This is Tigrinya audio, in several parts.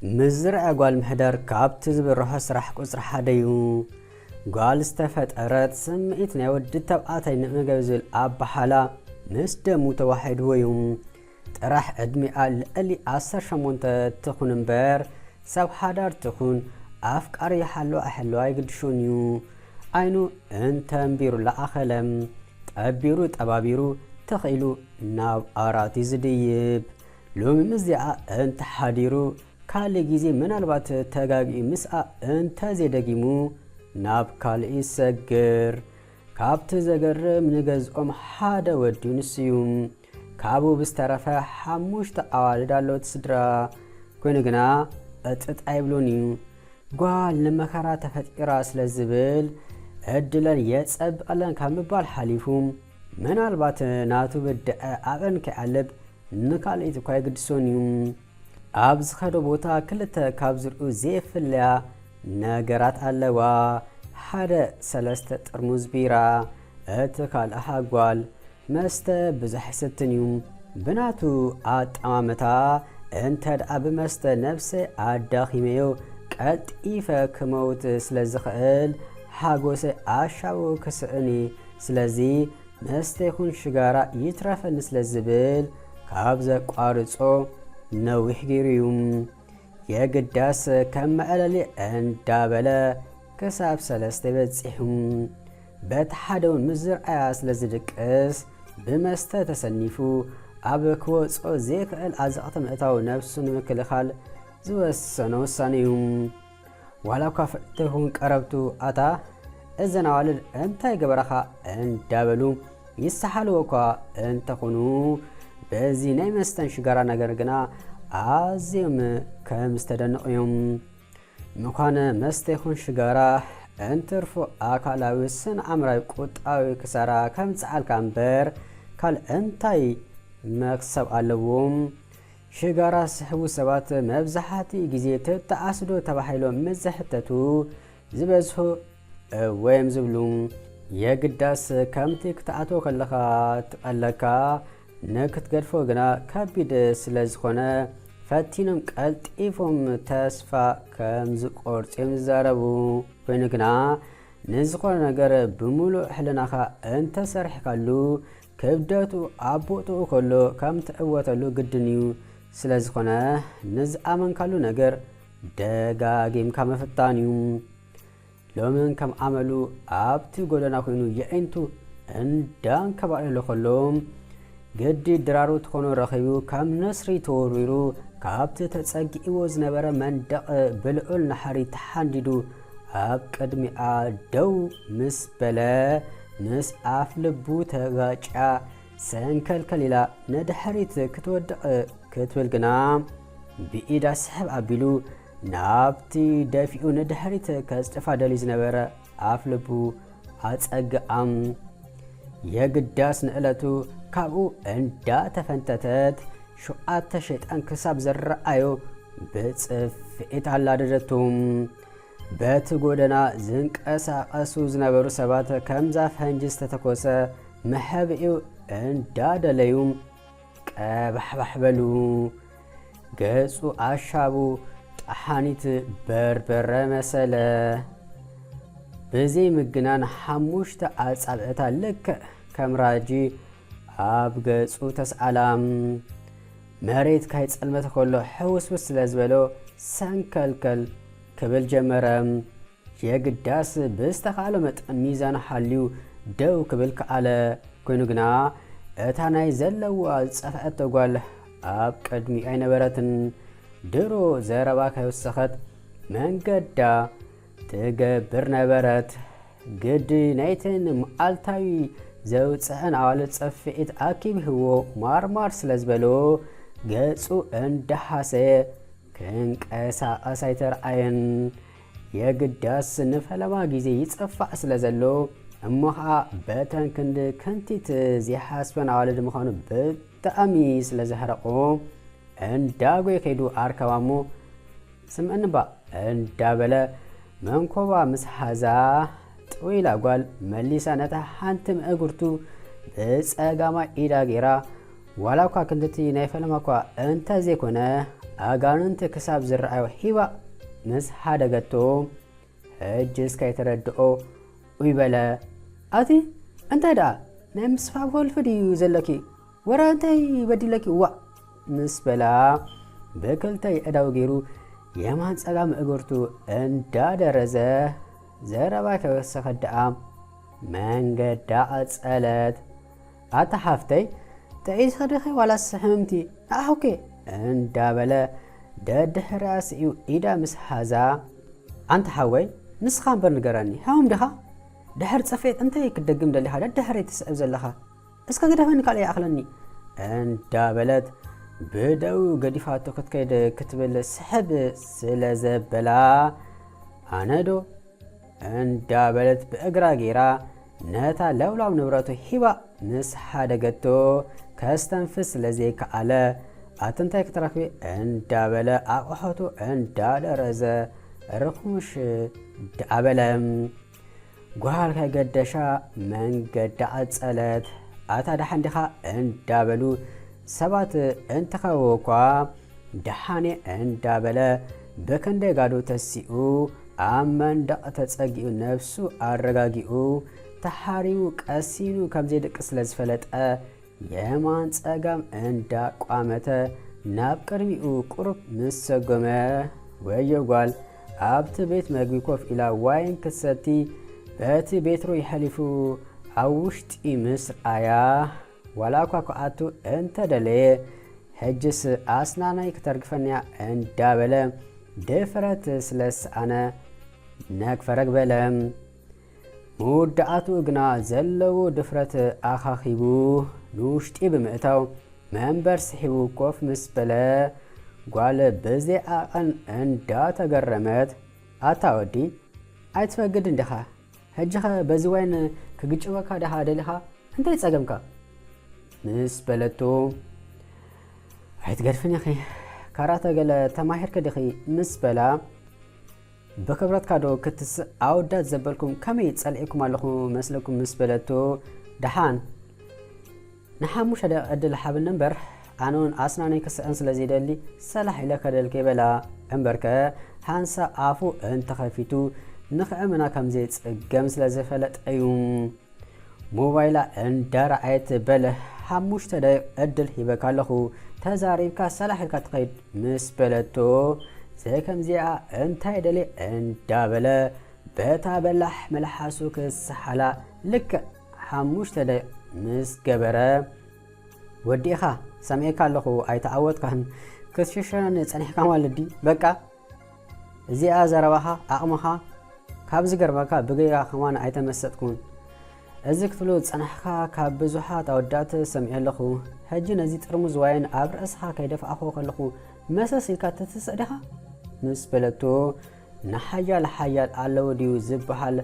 مزرع قال محدر كابت زبرها سرح قصر حديو قال استفترت سمعتنا ودت تبعاتي نمجوزل أب حلا مستم متوحد ويوم راح أدمي اللي عصر شمونت تخون مبار سو حدار تخون أفكار يحلو أحلو أيقدشونيو أينو انت مبيرو لأخلم تأبيرو تأبابيرو تخيلو ناب آراتي زديب لو مزيعة انت حديرو كالي جيزي من البات تغاقي مسعى انت زيدقيمو ناب كالي سجر كابت زجر من جزء حدا وديو نسيوم كابو بسترفة حموش تقوال دالو تسدرا كونغنا اتعيبلونيو قال لما كرا تفتقرا سلزبل ادلن يتصب ألن كامبال حليفوم من البات ناتو بدأ أبن كعلب نكالي تقوي قدسونيوم أبز خدو بوتا كلتا كابزرقو زيف اللي ناقرات اللوا حدا سلسة ترموز بيرا اتكال أحاقوال مستا بزحستنيوم بناتو أمامتا انتد أب مستا نفسي داخيميو قد إيفا كموت سلزخل حاقوسي أشاو كسعني سلزي مستا يخون شغارا يترفن سلزبل كابزا قارصو نوح جيريوم يقداس كم ألالي اندابلا كساب سلسة بتسيحهم بتحدون مزر آس لزدك اس بمستا تسنيفو أبكو صو زيك الأزقط مئتاو نفسو نمكلخال زوسنو سانيوم ولو كفتهون قربتو أتا إذن والد انتا يقبرخا اندابلو يستحالو وكا انتخونو بزي نيمستن شغارا نغرغنا عزيم كمستدنقيوم مكان مستيخون شغارا انترفو اكالاوي سن عمراي قطاوي كسارا كمصعال كامبر كال انتاي مكسب علوم شغارا سحبو سبات مبزحاتي غزي تتعاسدو تباحيلو مزحتتو زبزحو ويم زبلوم يقداس كمتك تعاتو كلخا تقلكا نكت قرفو غنا كابيد سلازخونا فاتينم قلت إيفوم تاسفا كمز قرص يمزاربو فينغنا نزخونا نغر بمولو حلناخا انت سرح كالو كبداتو عبوتو كلو كم تقواتلو قدنيو سلازخونا نز آمن كالو نغر دقاقيم كمفتانيو لومن كم عملو عبتو قولنا خوينو يأنتو اندان كبالو خلوم قد درارو تخونو رخيو كم نصري توريرو كابت تتساقي وز نبرا من دق بلعول نحري تحانددو اب قدمي دو مس بلا مس افلبو تغاچا سنكل كليلا ندحريت كتودق كتولغنا بإيدا سحب عبيلو نابتي دافئو ندحريت كاستفا داليز نبرا افلبو اتساقام يقداس نقلتو كابو اندا تفنتتت شوعات شيطان كساب زرعايو بصفئت علاددتهم بات غودنا زنق اساقسو زنبرو سبات كمزا فنجس تتكوسه محبئو اندا دليوم قبحبحبلو ገጹ አሻቡ ጣሓኒት በርበረ መሰለ በዚህ ምግናን ሐሙሽተ አጻብዕታ ለከ ከምራጂ አብ ገጹ ተስዓላም መሬት ካይ ጸልመት ኮሎ ሕውስውስ ስለዝበሎ ሰንከልከል ክብል ጀመረም የግዳስ በስተኻለ መጠን ሚዛን ሓልዩ ደው ክብል ከአለ ኮይኑ ግና እታ ናይ ዘለዋ ጸፍዐት ተጓል ኣብ ቀድሚ ኣይነበረትን ድሮ ዘረባ ካይወሰኸት መንገዳ ትገብር ነበረት ግዲ ናይትን መዓልታዊ ዘውፅዕን ኣዋልድ ጸፍዒት ኣኪብህዎ ማርማር ስለዝበሎ ገጹ እንዳሓሰየ ክንቀሳቐስ ኣይተረኣየን የግዳስ ንፈለማ ጊዜ ይጸፋዕ ስለዘሎ እሞኻ በተን ክንዲ ከንቲት ዘይሓስበን ኣዋልድ ምዃኑ ብጣዕሚ ስለዘሕረቆ እንዳጎ ከይዱ ኣርከባሞ ስምዕንባ እንዳበለ መንኮባ ምስ ሓዛ ጥዊላ ጓል መሊሳ ነታ ሓንቲ ምእግርቱ ብፀጋማ ኢዳ ገይራ ዋላ እኳ ክንድቲ ናይ ፈለማ እኳ እንተ ዘይኮነ ኣጋንንት ክሳብ ዝረኣዮ ሂባ ምስ ሓደገቶ ሕጅስ ከይተረድኦ ይበለ ኣቲ እንታይ ደኣ ናይ ምስፋብ ፈልፍድ እዩ ዘለኪ ወራ እንታይ በዲለኪ ዋ ምስ በላ ብክልተ የእዳው ገይሩ የማን ፀጋም እግርቱ እንዳደረዘ ዘረባ ከወሰኸ ደኣ መንገዳ ኣፀለት ኣታ ሓፍተይ ተዒዝ ኸድኸ ዋላስ ሕምምቲ ንኣኹኬ እንዳበለ ደድሕርያ ስኡ ኢዳ ምስ ሓዛ ኣንተ ሓወይ ንስኻ እምበር ንገረኒ ሕሙም ዲኻ ድሕር ፀፈት እንታይ ክደግም ደሊኻ ደድሕረይ ትስዕብ ዘለኻ እስከ ገደፈኒ ካልእ ይኣኽለኒ እንዳበለት ብደው ገዲፋቶ ክትከይድ ክትብል ስሕብ ስለ ዘበላ ኣነዶ እንዳበለት ብእግራ ገይራ ነታ ለውላው ንብረቱ ሂባ ምስ ሓደገቶ ከስተንፍስ ስለዘይከኣለ ኣትንታይ ክትረክቢ እንዳበለ ኣቑሑቱ እንዳደረዘ ርኩሽ ዳበለ ጓል ከገደሻ መንገዳ ኣፀለት ኣታ ደሓን ዲኻ እንዳበሉ ሰባት እንትኸወኳ ደሓኔ እንዳበለ ብክንደይ ጋዱ ተሲኡ ኣብ መንደቕ ተፀጊኡ ነፍሱ ኣረጋጊኡ ተሓሪቡ ቀሲኑ ከምዘይድቂ ስለ ዝፈለጠ የማን ፀጋም እንዳቋመተ ናብ ቅድሚኡ ቁሩብ ምስ ሰጎመ ወዮ ጓል ኣብቲ ቤት መግቢ ኮፍ ኢላ ዋይን ክትሰቲ በቲ ቤትሮ ይሓሊፉ ኣብ ውሽጢ ምስ ረኣያ ዋላ እኳ ክኣቱ እንተደለየ ሕጅስ ኣስናናይ ክተርግፈንያ እንዳበለ ድፍረት ስለሰኣነ ነክፈረግ በለ ሙዳኣቱ ግና ዘለዎ ድፍረት ኣኻኺቡ ንውሽጢ ብምእታው መንበር ስሒቡ ኮፍ ምስ በለ ጓል ብዘይዓቐን እንዳተገረመት ኣታ ወዲ ኣይትፈግድ እንዲኻ ሕጂኸ በዚ ዋይን ክግጭወካ ዲኻ ደሊኻ እንታይ ፀገምካ ምስ በለቶ ኣይትገድፍን ኢኺ ካራተ ገለ ተማሂርከ ዲኺ ምስ በላ ብክብረትካ ዶ ክትስእ ኣወዳት ዘበልኩም ከመይ ፀልዒኩም ኣለኹ መስለኩም ምስ በለቶ ደሓን ንሓሙሽ ዕድል ሓብኒ እምበር ኣነ እውን ኣስናነይ ክስዕን ስለዘይደሊ ሰላሕ ኢለ ከደልከ ይበላ እምበርከ ሓንሳብ ኣፉ እንተኸፊቱ ንኽዕምና ከምዘይፅገም ስለዘይፈለጠ እዩ ሞባይላ እንዳረኣየት በለ 5 ደቂቕ ዕድል ሂበካ ኣለኹ ተዛሪብካ ሰላሕ ኢልካ ትኸይድ ምስ በለቶ ዘከምዚኣ እንታይ ደሊ እንዳበለ በታ በላሕ መላሓሱ ክስሓላ ልክዕ 5 ደቂቕ ምስ ገበረ ወዲኻ ሰምዒካ ኣለኹ ኣይተዓወትካን ክትሽሸነኒ ፀኒሕካ ማለዲ በቃ እዚኣ ዘረባኻ ኣቕምኻ ካብ ዝገርመካ ብገይራ ከማን ኣይተመሰጥኩን እዚ ክትብሉ ፀናሕካ ካብ ብዙሓት ኣወዳት ሰምዒ ኣለኹ ሕጂ ነዚ ጥርሙዝ ዋይን ኣብ ርእስኻ ከይደፍኣኾ ከለኹ መሰስ ኢልካ ትትስእ ዲኻ ምስ በለቶ ንሓያል ሓያል ኣለዎ ድዩ ዝበሃል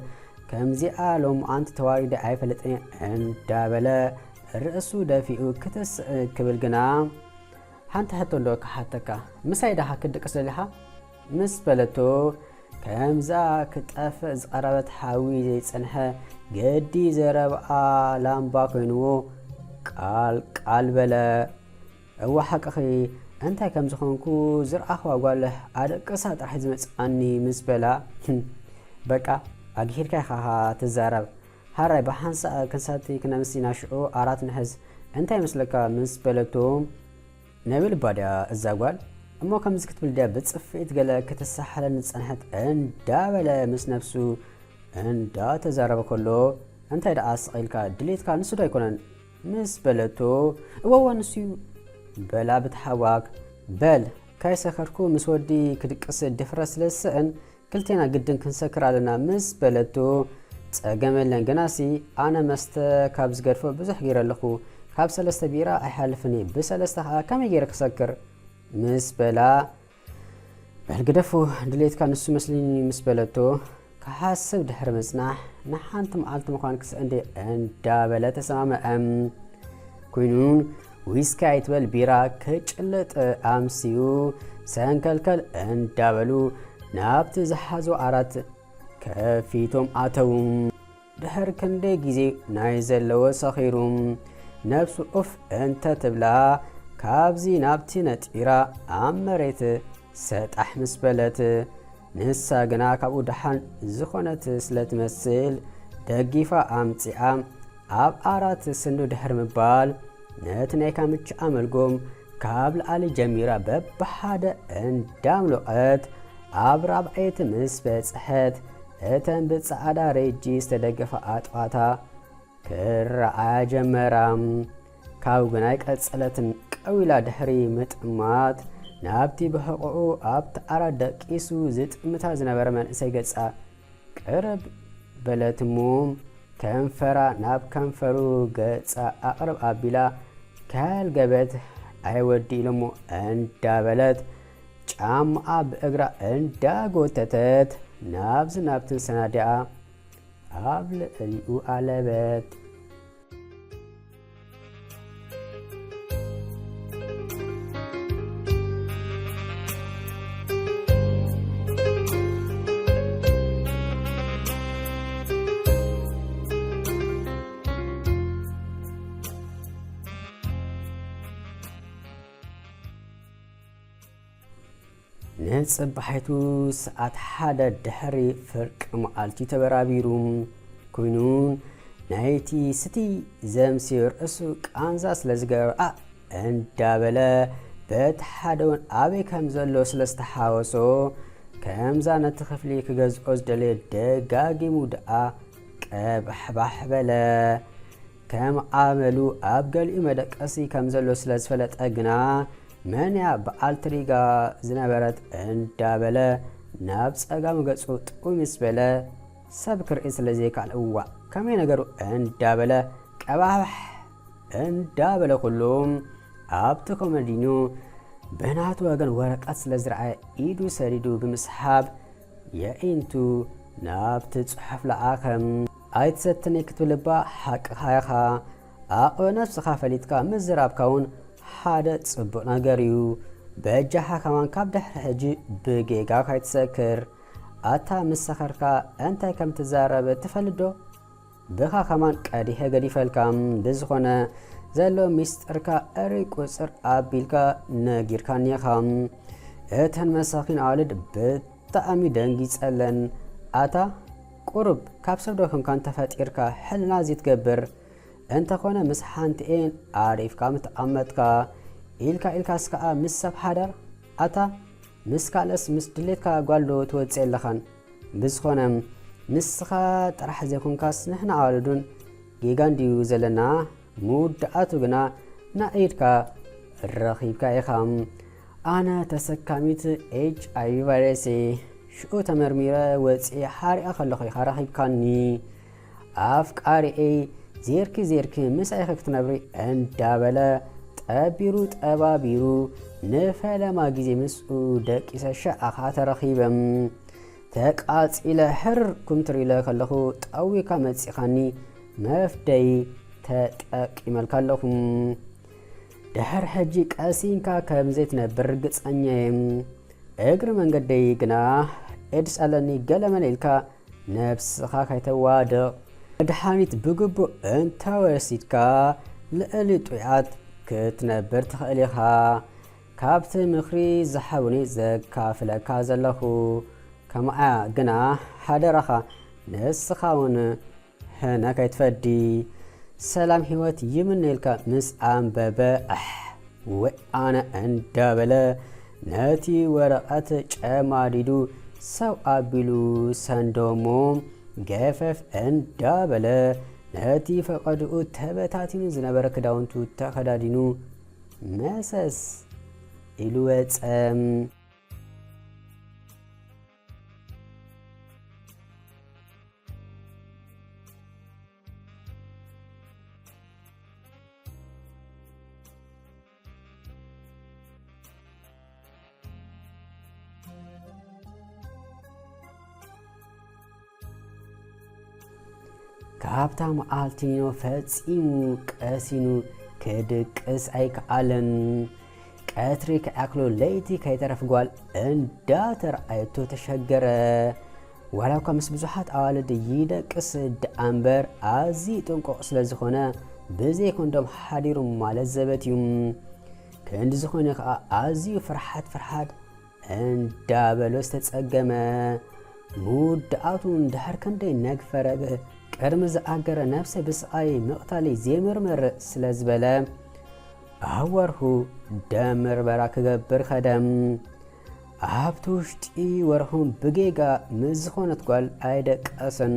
ከምዚኣ ሎሙኣንቲ ተዋሪደ ኣይፈለጥን እንዳበለ ርእሱ ደፊኡ ክትስእ ክብል ግና ሓንቲ ሕቶ ዶ ክሓተካ ምሳይ ዳኻ ክድቅስ ደሊኻ ምስ በለቶ ከምዛ ክጠፍእ ዝቐረበት ሓዊ ዘይፀንሐ ገዲ ዘረብኣ ላምባ ኮይንዎ ቃል በለ እዋ ሓቅኺ እንታይ ከም ዝኾንኩ ዝረኣኽዋ ጓል ኣደቅሳ ጥራሕ ዝመፅኣኒ ምስ በላ በቃ ኣግሂድካ ኢኻ ትዛረብ ሃራይ ብሓንሳ ክንሳቲ ክነምሲና ሽዑ ኣራት ንሕዝ እንታይ መስለካ ምስ በለቶ ነብል ባድያ እዛ ጓል እሞ ከምዚ ክትብል ድያ ብፅፊት ገለ ክትሳሓለኒ ፀንሐት እንዳበለ ምስ ነፍሱ እንዳተዛረበ ከሎ እንታይ ደኣ ስቒልካ ድሌትካ ንሱ ዶ ኣይኮነን ምስ በለቶ እወዋ ንሱ እዩ በላ ብትሓዋክ በል ካይሰኸርኩ ምስ ወዲ ክድቅስ ድፍረት ስለዝስእን ክልቴና ግድን ክንሰክር ኣለና ምስ በለቶ ፀገመለን ግናሲ ኣነ መስተ ካብ ዝገድፎ ብዙሕ ገይረ ኣለኹ ካብ 3 ቢራ ኣይሓልፍኒ ብ3 ከዓ ከመይ ገይረ ክሰክር ምስ በላ በልግደፉ ድሌትካ ንሱ መስሊኒ ምስ በለቶ ክሓስብ ድሕሪ ምጽናሕ ንሓንቲ መዓልቲ ምዃን ክስእንደ እንዳበለ ተሰማመዐም ኮይኑን ዊስኪ ኣይትበል ቢራ ክጭልጥ ኣምስዩ ሰንከልከል እንዳበሉ ናብቲ ዝሓዞ ኣራት ከፊቶም ኣተው ድሕር ክንደይ ግዜ ናይ ዘለዎ ሰኺሩ ነፍሱ ኡፍ እንተ ትብላ ካብዚ ናብቲ ነጢራ ኣብ መሬት ሰጣሕ ምስ በለት ንሳ ግና ካብኡ ደሓን ዝኾነት ስለትመስል ደጊፋ ኣምፂኣ ኣብ ዓራት ስኑ ድሕር ምባል ነቲ ናይ ካምቻ መልጎም ካብ ላዕሊ ጀሚራ በብሓደ እንዳምለቐት ኣብ ራብዓይቲ ምስ በፅሐት እተን ብፃዕዳ ሬጂ ዝተደገፈ ኣጥዋታ ክረኣያ ጀመራ። ካብ ግናይ ቀፀለትን ቀዊላ ድሕሪ ምጥማት ናብቲ ብሕቑኡ ኣብቲ ዓራት ደቂሱ ዝጥምታ ዝነበረ መንእሰይ ገጻ ቅርብ በለትሙ ከንፈራ ናብ ከንፈሩ ገጻ ኣቕርብ ኣቢላ ካልገበት ኣይወዲ ኢሎሞ እንዳበለት ጫማኣ ብእግራ እንዳጎተተት ናብዚ ናብትን ሰናዲኣ ኣብ ልዕሊኡ ኣለበት። ንጽባሕቱ ሰዓት ሓደ ድሕሪ ፍርቂ መዓልቲ ተበራቢሩ ኮይኑ ናይቲ ስቲ ዘምሲ ርእሱ ቃንዛ ስለ ዝገበረ እንዳበለ በቲ ሓደ እውን ኣበይ ከም ዘሎ ስለ ዝተሓወሶ ከምዛ ነቲ ክፍሊ ክገዝኦ ዝደለየ ደጋጊሙ ደኣ ቀባሕባሕ በለ። ከም ዓመሉ ኣብ ገሊኡ መደቀሲ ከም ዘሎ ስለ ዝፈለጠ ግና መንያ በዓልትሪጋ ዝነበረት እንዳበለ ናብ ጸጋሙ ገጹ ጥዑይ ምስ በለ ሰብ ክርኢ ስለ ዘይከኣል እዋዕ ከመይ ነገሩ እንዳበለ ቀባሕ እንዳበለ ኩሉም ኣብቲ ኮመዲኑ ብናቱ ወገን ወረቀት ስለ ዝረኣየ ኢዱ ሰዲዱ ብምስሓብ የኢንቱ ናብቲ ጽሑፍ ለኣኸም ኣይትሰትነይ ክትብልባ ሓቂኻ ኢኻ ኣቕበ ነፍስኻ ፈሊጥካ ምዝራብካ እውን ሓደ ጽቡቕ ነገር እዩ። በእጃኻ ከማን ካብ ድሕሪ ሕጂ ብጌጋ ካይትሰክር ኣታ ምስ ሰኸርካ እንታይ ከም ትዛረብ ትፈልዶ ብኻ ከማን ቀዲሐ ገዲፈልካ ብዝኾነ ዘሎ ሚስጥርካ እሪ ቁፅር ኣቢልካ ነጊርካ ኒኻ። እተን መሳኺን ኣዋልድ ብጣዕሚ ደንጊጸለን ኣታ ቁርብ ካብ ሰብ ዶ ኮንካ እንተፈጢርካ ሕልና እዚ ትገብር እንተኾነ ምስ ሓንቲኤን ኣሪፍካ ምትቐመጥካ ኢልካስ ከዓ ምስ ሰብ ሓዳር ኣታ ምስ ካልእስ ምስ ድሌትካ ጓልዶ ትወፅእ ኣለኻን ብዝኾነ ንስኻ ጥራሕ ዘይኮንካስ ንሕና ኣዋልዱን ጌጋ እንድዩ ዘለና ሙዳኣቱ ግና ናኢድካ ረኺብካ ኢኻ። ኣነ ተሰካሚት HIV ቫይረስ ሽኡ ተመርሚረ ወፂእ ሓሪኣ ከለኹ ኢኻ ረኺብካኒ ኣፍቃሪኤ ዜርኪ ምሳይኸ ክትነብሪ እንዳበለ ጠቢሩ ጠባቢሩ ንፈለማ ጊዜ ምስኡ ደቂሰ ሸኣኻ ተረኺበም ተቃጺለ ሕር ኩምትሪለ ከለኹ ጠዊካ መጺኻኒ መፍደይ ተጠቂመልካ ኣለኹም ድሕር ሕጂ ቀሲንካ ከምዘይ ትነብር ርግጸኛ እግሪ መንገደይ ግና ኤድስ ኣለኒ ገለመለ ኢልካ ነብስኻ ካይተዋድቕ መድሓኒት ብግቡእ እንተወሲድካ ልዕሊ ጡዓት ክትነብር ትኽእል ኢኻ። ካብቲ ምኽሪ ዝሓቡኒ ዘካፍለካ ዘለኹ ከምኣ ግና ሓደራኻ ንስኻ እውን ህነ ከይትፈዲ ሰላም ሂወት ይምነ ኢልካ ምስ ኣንበበ ወይ ኣነ እንዳበለ ነቲ ወረቐት ጨማዲዱ ሰብ ኣቢሉ ሰንዶሞ ገፈፍ እንዳበለ ነቲ ፈቐድኡ ተበታቲኑ ዝነበረ ክዳውንቱ ተኸዳዲኑ መሰስ ኢሉ ወፀም። ካብታ መዓልቲኖ ፈጺሙ ቀሲኑ ክድቅስ ኣይከኣለን። ቀትሪ ከኣክሎ ለይቲ ከይተረፍጓል እንዳተረኣየቶ ተሸገረ። ዋላ እኳ ምስ ብዙሓት ኣዋልድ ይደቅስ ደኣምበር ኣዝዩ ጥንቁቕ ስለ ዝኾነ ብዘይ ኮንዶም ሓዲሩ ማለት ዘበት እዩ። كند زخوني أزيو فرحات እንዳበሎ ዝተጸገመ ሙድኣቱ እንድሕር ክንደይ ነግፈረገ ቀድሚ ዝኣገረ ነፍሰ ብስኣይ ምቕታሊ ዘይምርምር ስለ ዝበለ ኣብ ወርሁ ደም ምርመራ ክገብር ኸደም ኣብቲ ውሽጢ ወርሁን ብጌጋ ምስ ዝኾነት ጓል ኣይደቀሰን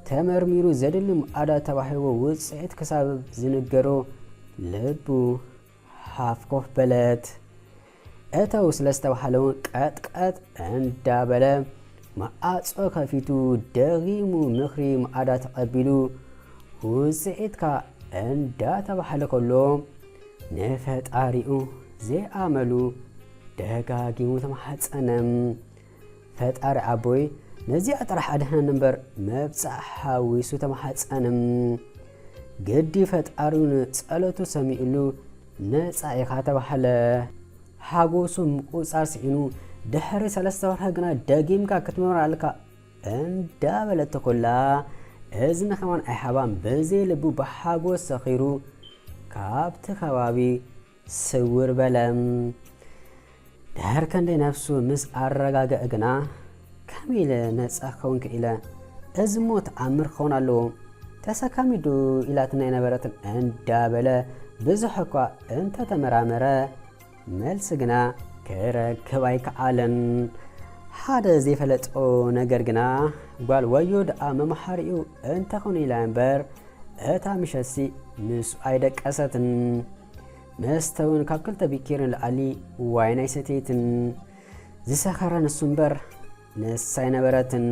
ተመርሚሩ ዘድሊ ምኣዳ ተባሂቦ ውፅኢት ክሳብ ዝንገሮ ልቡ ሃፍ ኮፍ በለት أتو سلسته وحلون قد እንዳበለ ማዓጾ ከፊቱ ደጊሙ ምኽሪ ማዕዳ ተቀቢሉ ውፅኢትካ እንዳተባሃለ ከሎ ነፈጣሪኡ ዘይኣመሉ ደጋጊሙ ተማሐፀነም ፈጣሪ አቦይ ነዚ አጥራሕ አድህነን ነበር መብጻሕ ሓዊሱ ተማሐፀነም ገዲ ፈጣሪውን ጸሎቱ ሰሚዕሉ ነፃ ኢኻ ተባሃለ حاجوسو مقصار سئنو دحر سلسة ورهجنا داجيم كا كتمر عليك اندابلة تقولا إذن كمان أحبان بزي لبو بحاجوس سخيرو كابت خوابي سور بلم دحر كان دي نفسو مس أرغاق اغنا كامل ناس أخونك إلا ازموت عمر خون اللو تسا كامدو إلا تنين براتن اندابلة بزحكوا انت تمرامرة መልስ ግና ከረከብ ኣይከኣለን ሓደ ዘይፈለጦ ነገር ግና ጓል ወዮ ደኣ መምሓሪኡ እንተኾነ ኢላ እምበር እታ ምሸሲ ምስ ኣይደቀሰትን መስተውን ካብ ክልተ ቢኪርን ለዓሊ ዋይ ናይ ሰተይትን ዝሰኸረ ንሱ እምበር ንሳይ ነበረትን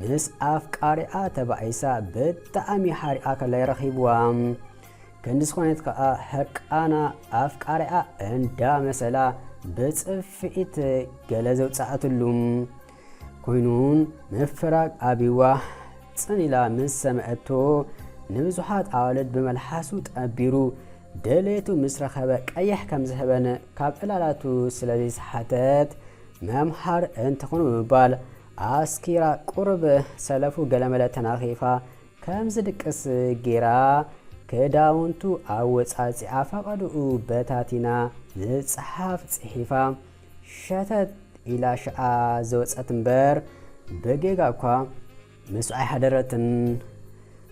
ምስ ኣፍቃሪኣ ተባኢሳ ብጣዕሚ ሓሪኣ ከላይ ረኺብዋ كندس خونت كا هرقانا افقاريا اندا مسلا بصفئت ገለዘው ጻአትሉም ኮይኑን መፍራቅ አቢዋ ጽኒላ መስመአቶ ንብዙሓት አዋለድ በመልሐሱ ጠቢሩ ደሌቱ ምስረኸበ ቀይሕ ከም ዝህበነ ካብ ዕላላቱ ስለዚህ ሰሓተት መምሃር እንተኾኑ በባል አስኪራ ቁርብ ሰለፉ ገለመለ ተናኺፋ ከም ዝድቅስ ጌራ كداونتو أوصاصي أفقدو بتاتينا زصحاف صحيفة شتت إلى شاء زوصاتنبر بجيغاكوا مسعي حضرتن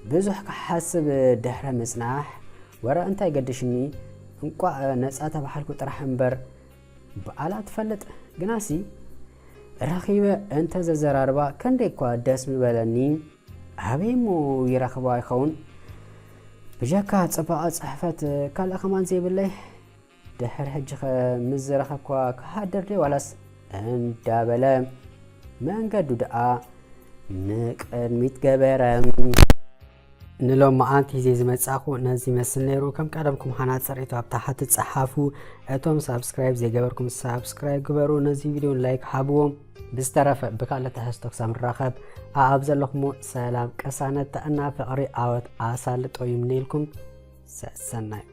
بزح كحسب دحر مسناح ورا انت يقدشني انقا نصا تبحالكو طرحنبر بقالا تفلط جناسي رخيبه انت ززراربا كنديكوا دسم بلني ابيمو يرخبا يخون بجاكا صباقه صحفت كالا كمان زي بالله دحر حج مزرخكوا كحدر دي ولاس اندابله منقدو دعا نقدميت جبرم نلو معانتي زي زمصاخو نزي مسنيرو كم قدمكم حنات صريتو ابتحت تصحفو اتوم سبسكرايب زي جبركم سبسكرايب جبرو نزي فيديو لايك حبوم بسترف بكاله تحستك سمراخب أبزلكم سلام كسانة أنا فقري أوت أسال طيب نيلكم سنة